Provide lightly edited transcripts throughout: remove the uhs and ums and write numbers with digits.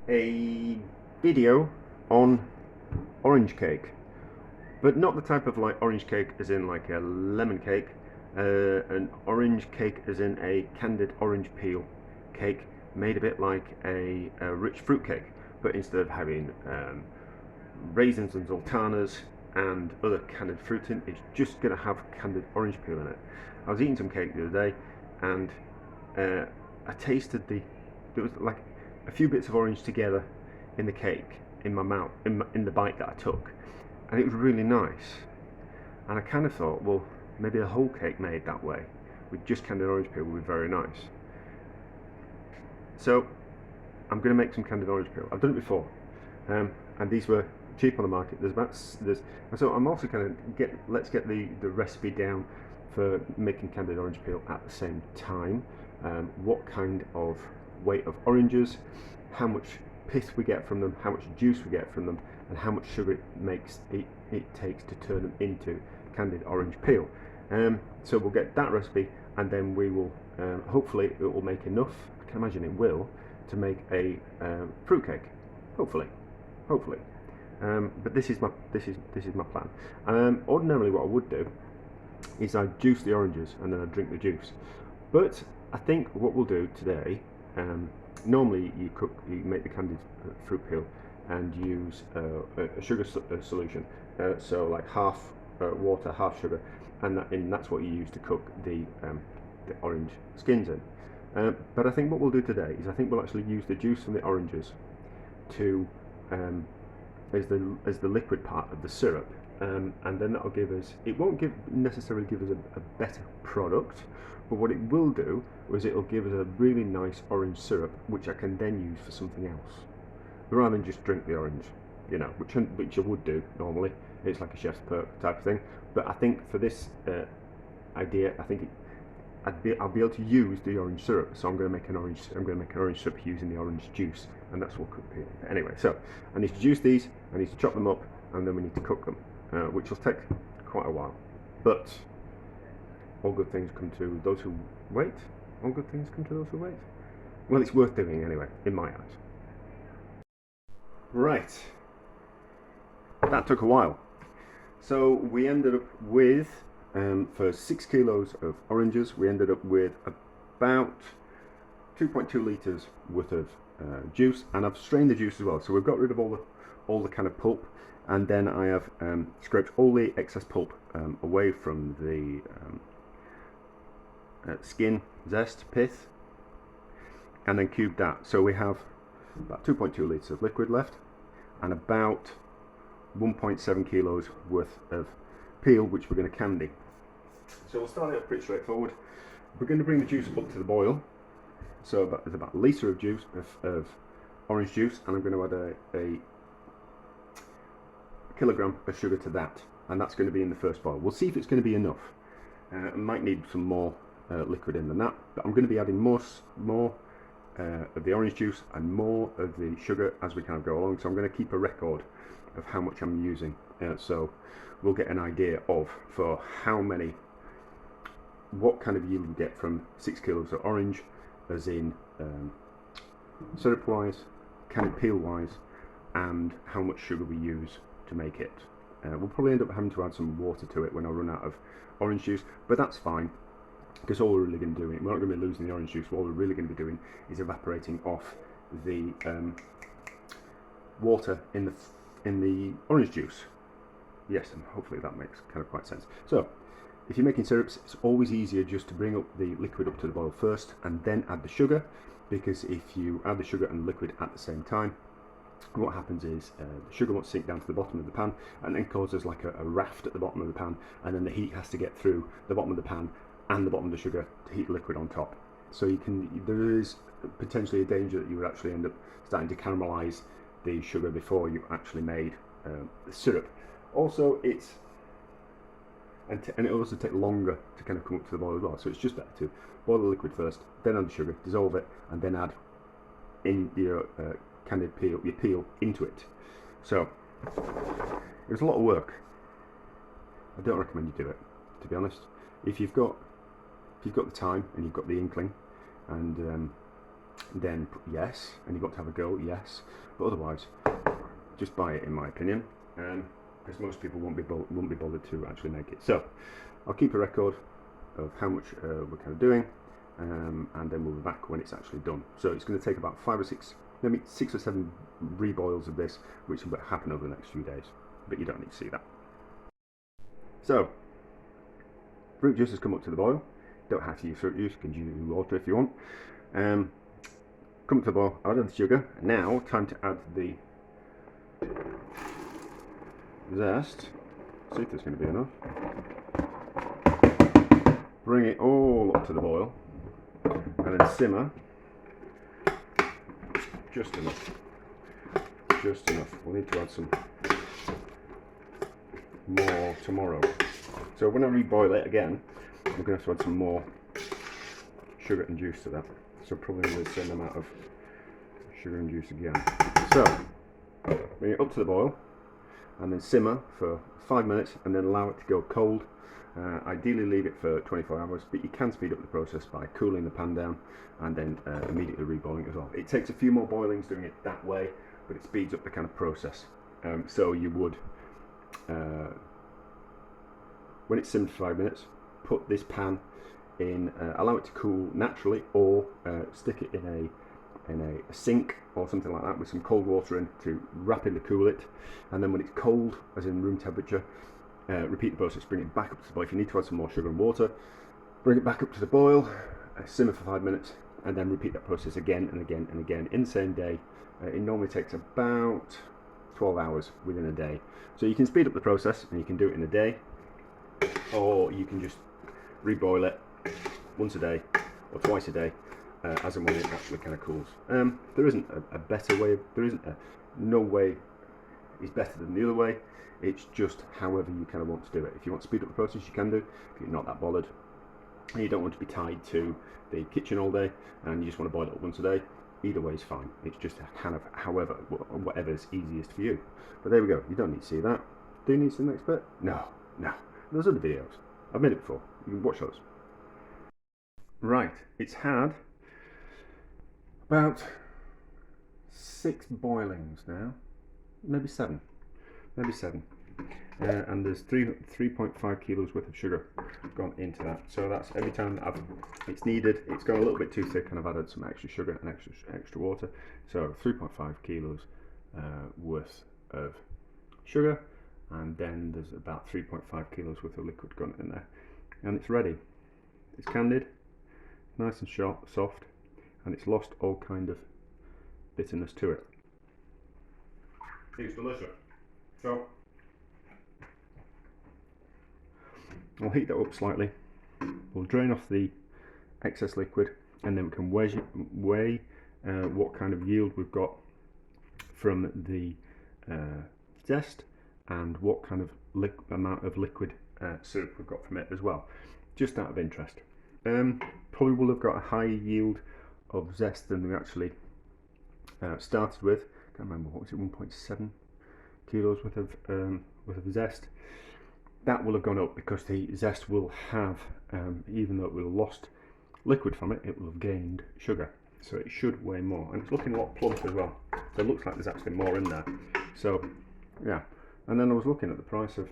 a video on orange cake, but not the type of like orange cake as in like a lemon cake, an orange cake as in a candied orange peel cake made a bit like a rich fruit cake, but instead of having raisins and sultanas and other candied fruit in, it's just going to have candied orange peel in it. I was eating some cake the other day and I tasted there was like a few bits of orange together in the cake in my mouth, in the bite that I took, and it was really nice. And I kind of thought, well, maybe a whole cake made that way with just candied orange peel would be very nice. So I'm going to make some candied orange peel. I've done it before, and these were cheap on the market. So I'm also kind of let's get the recipe down for making candied orange peel at the same time. What kind of weight of oranges, how much pith we get from them, how much juice we get from them, and how much sugar it takes to turn them into candied orange peel. So we'll get that recipe, and then we will hopefully it will make enough. I can imagine it will, to make a fruit cake. Hopefully. But this is my plan. Ordinarily, what I would do is I'd juice the oranges and then I'd drink the juice. But I think what we'll do today, normally you make the candied fruit peel and use a sugar solution, so like half water, half sugar, and that's what you use to cook the orange skins in. But I think what we'll do today is I think we'll actually use the juice from the oranges to as the liquid part of the syrup, and then that'll give us, it won't necessarily give us a better product, but what it will do is it'll give us a really nice orange syrup which I can then use for something else rather than just drink the orange, you know, which I would do normally. It's like a chef's perk type of thing, but I think for this idea, I think I'll be able to use the orange syrup. So I'm going to make an orange syrup using the orange juice, and that's what cook here. Anyway, so I need to juice these, I need to chop them up, and then we need to cook them, which will take quite a while. But all good things come to those who wait. All good things come to those who wait. Well, it's worth doing anyway, in my eyes. Right, that took a while. So we ended up with, for 6 kilos of oranges, we ended up with about 2.2 litres worth of juice, and I've strained the juice as well. So we've got rid of all the kind of pulp, and then I have scraped all the excess pulp away from the skin, zest, pith, and then cubed that. So we have about 2.2 litres of liquid left and about 1.7 kilos worth of peel, which we're going to candy. So we'll start it pretty straightforward. We're going to bring the juice up to the boil. So there's about a litre of juice of orange juice, and I'm going to add a kilogram of sugar to that, and that's going to be in the first boil. We'll see if it's going to be enough. I might need some more liquid in than that, but I'm going to be adding more of the orange juice and more of the sugar as we kind of go along. So I'm going to keep a record of how much I'm using, so we'll get an idea of for what kind of yield we get from 6 kilos of orange, as in syrup wise, candied peel wise, and how much sugar we use to make it. We'll probably end up having to add some water to it when I run out of orange juice, but that's fine, because all we're really going to do, we're not going to be losing the orange juice. What we're really going to be doing is evaporating off the water in the orange juice. Yes, and hopefully that makes kind of quite sense. So if you're making syrups, it's always easier just to bring up the liquid up to the boil first and then add the sugar, because if you add the sugar and the liquid at the same time, what happens is the sugar won't sink down to the bottom of the pan and then causes like a raft at the bottom of the pan, and then the heat has to get through the bottom of the pan and the bottom of the sugar to heat the liquid on top. So there is potentially a danger that you would actually end up starting to caramelize the sugar before you actually made the syrup. Also, it also takes longer to kind of come up to the boil as well. So it's just better to boil the liquid first, then add the sugar, dissolve it, and then add in your candied peel, your peel into it. So it was a lot of work. I don't recommend you do it, to be honest. If you've got the time and you've got the inkling, and then yes. And you've got to have a go, yes. But otherwise, just buy it, in my opinion, because most people won't be bothered to actually make it. So I'll keep a record of how much we're kind of doing, and then we'll be back when it's actually done. So it's going to take about 5 or 6, maybe 6 or 7 reboils of this, which will happen over the next few days, but you don't need to see that. So fruit juice has come up to the boil. Don't have to use fruit juice, you can use water if you want. Come up to the boil, I've added the sugar. Now time to add the zest. See if there's going to be enough. Bring it all up to the boil and then simmer just enough. Just enough. We'll need to add some more tomorrow. So when I reboil it again, I'm going to have to add some more sugar and juice to that. So probably the same amount of sugar and juice again. So bring it up to the boil and then simmer for 5 minutes and then allow it to go cold. Ideally leave it for 24 hours, but you can speed up the process by cooling the pan down and then immediately reboiling as well. It takes a few more boilings doing it that way, but it speeds up the kind of process. So you would, when it's simmered for 5 minutes, put this pan in, allow it to cool naturally, or stick it in a sink or something like that with some cold water in to rapidly cool it, and then when it's cold, as in room temperature, repeat the process, bring it back up to the boil. If you need to add some more sugar and water, bring it back up to the boil, simmer for 5 minutes, and then repeat that process again and again and again in the same day. It normally takes about 12 hours within a day. So you can speed up the process and you can do it in a day, or you can just reboil it once a day or twice a day, as and when it actually kind of cools. There isn't a better way, no way is better than the other way. It's just however you kind of want to do it. If you want to speed up the process, you can do. If you're not that bothered and you don't want to be tied to the kitchen all day and you just want to boil it up once a day, either way is fine. It's just kind of whatever's easiest for you. But there we go. You don't need to see that. Do you need to see the next bit? No. There's other videos. I've made it before. You can watch those. Right. It's had about 6 boilings now. Maybe 7. And there's 3.5 kilos worth of sugar gone into that. So that's every time that it's needed, it's gone a little bit too thick and I've added some extra sugar and extra water. So 3.5 kilos worth of sugar, and then there's about 3.5 kilos worth of liquid gone in there. And it's ready. It's candied, nice and soft, and it's lost all kind of bitterness to it. It's delicious. So I'll heat that up slightly. We'll drain off the excess liquid, and then we can weigh what kind of yield we've got from the zest and what kind of amount of liquid syrup we've got from it as well, just out of interest. Probably will have got a higher yield of zest than we actually started with. Can't remember, what was it, 1.7 kilos worth of zest. That will have gone up because the zest will have, even though it will have lost liquid from it, it will have gained sugar. So it should weigh more, and it's looking a lot plump as well. So it looks like there's actually more in there. So yeah, and then I was looking at the price of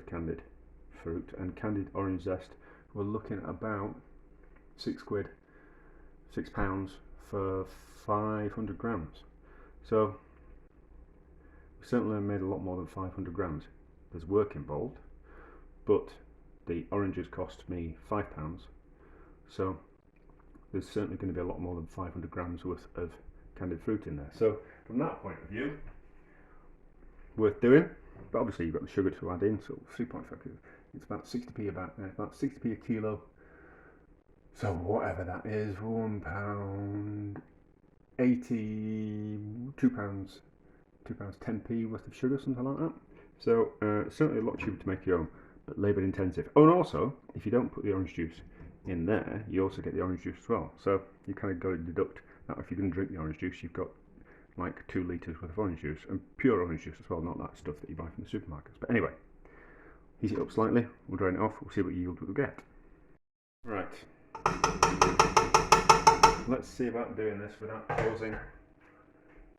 candied fruit and candied orange zest. We're looking at about £6, £6 for 500 grams. So we certainly made a lot more than 500 grams. There's work involved, but the oranges cost me £5, so there's certainly going to be a lot more than 500 grams worth of candied fruit in there. So from that point of view, worth doing. But obviously you've got the sugar to add in, so 3.5 kilos. It's about 60p about 60p a kilo. So whatever that is, £1.80, £2 £10p worth of sugar, something like that. So certainly a lot cheaper to make your own, but labour intensive. Oh, and also if you don't put the orange juice in there, you also get the orange juice as well. So you kind of got to deduct that if you're going to drink the orange juice, you've got like 2 litres worth of orange juice, and pure orange juice as well, not that stuff that you buy from the supermarkets. But anyway, heat it up slightly, we'll drain it off, we'll see what yield we'll get. Right. let's see about doing this without causing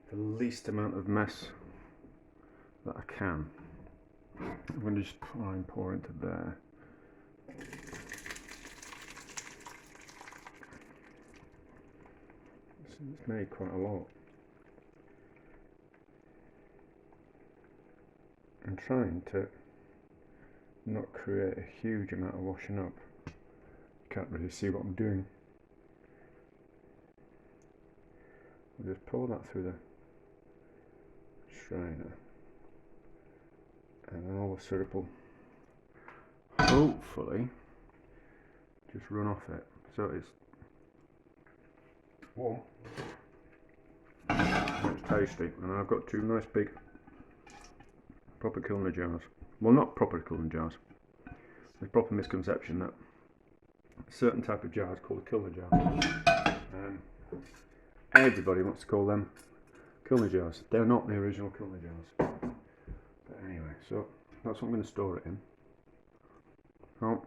the least amount of mess that I can. I'm going to just try and pour into there. It's made quite a lot. I'm trying to not create a huge amount of washing up. You can't really see what I'm doing. I'll just pour that through the strainer, and then all the syrup will hopefully just run off it. So it's warm, it's tasty, and I've got two nice big proper culinary jars. Well, not proper culinary jars. There's proper misconception that a certain type of jar is called a culinary jar. Everybody wants to call them culinary jars. They're not the original culinary jars. But anyway, so that's what I'm going to store it in. Oh,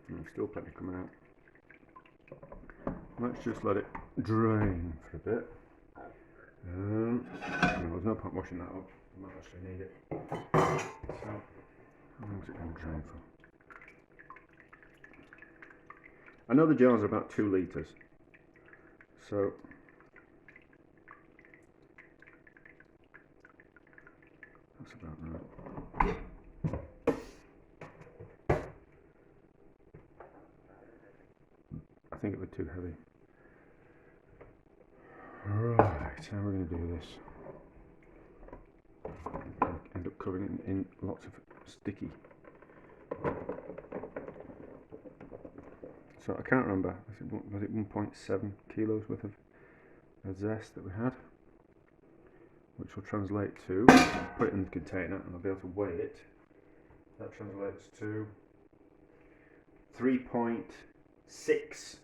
there's still plenty coming out. Let's just let it drain for a bit. There's no point washing that up. I might actually need it. So, how long is it going to drain for? I know the jars are about 2 litres. So, that's about right. I think it was too heavy. Right, how are we going to do this? End up covering it in lots of sticky. So I can't remember, was it 1.7 kilos worth of zest that we had? Which will translate to, put it in the container and I'll be able to weigh it. That translates to 3.6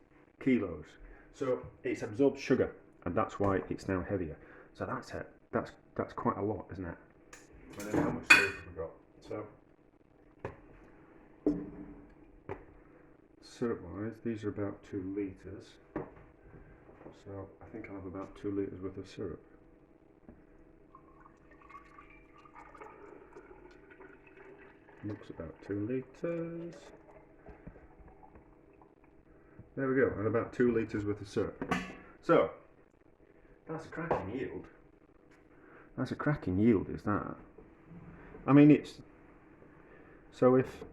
kilos. So it's absorbed sugar, and that's why it's now heavier. So that's it. That's quite a lot, isn't it? And then how much syrup have we got? So syrup wise, these are about 2 litres. So I think I'll have about 2 litres worth of syrup. Looks about 2 litres. There we go, and about 2 litres worth of syrup. So that's a cracking yield. That's a cracking yield, is that? I mean, it's so if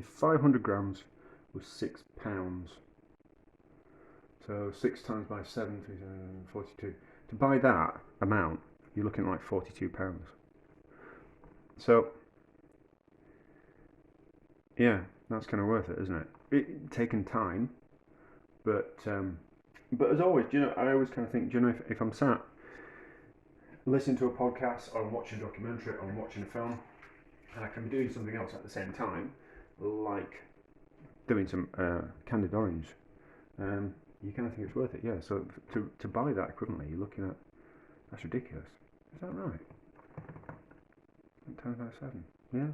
500 grams was £6, so 6 times by 7, 42. To buy that amount, you're looking at like £42. So yeah, that's kind of worth it, isn't it? It taken time, but as always, do you know, I always kind of think, do you know, if I'm sat listening to a podcast, or I'm watching a documentary, or I'm watching a film, and I can be doing something else at the same time, like doing some Candied Orange, you kind of think it's worth it, yeah. So to buy that equivalently, you're looking at, that's ridiculous. Is that right? Times by 7, yeah,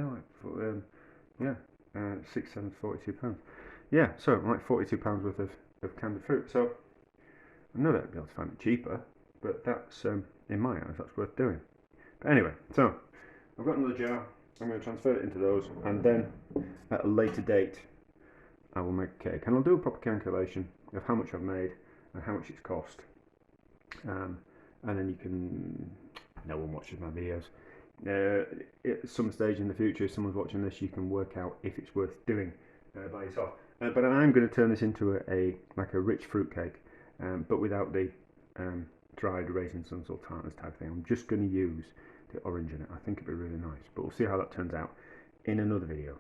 like yeah, 6, 7, £42. Yeah, so like £42 worth of candied fruit. So I know that I'd be able to find it cheaper, but that's in my eyes, that's worth doing. But anyway, so I've got another jar. I'm going to transfer it into those, and then at a later date I will make a cake, and I'll do a proper calculation of how much I've made and how much it's cost, and then you can, no one watches my videos, at some stage in the future, if someone's watching this, you can work out if it's worth doing by yourself. But I'm going to turn this into a rich fruit cake, but without the dried raisins and sultanas type thing. I'm just going to use the orange in it. I think it'd be really nice, but we'll see how that turns out in another video.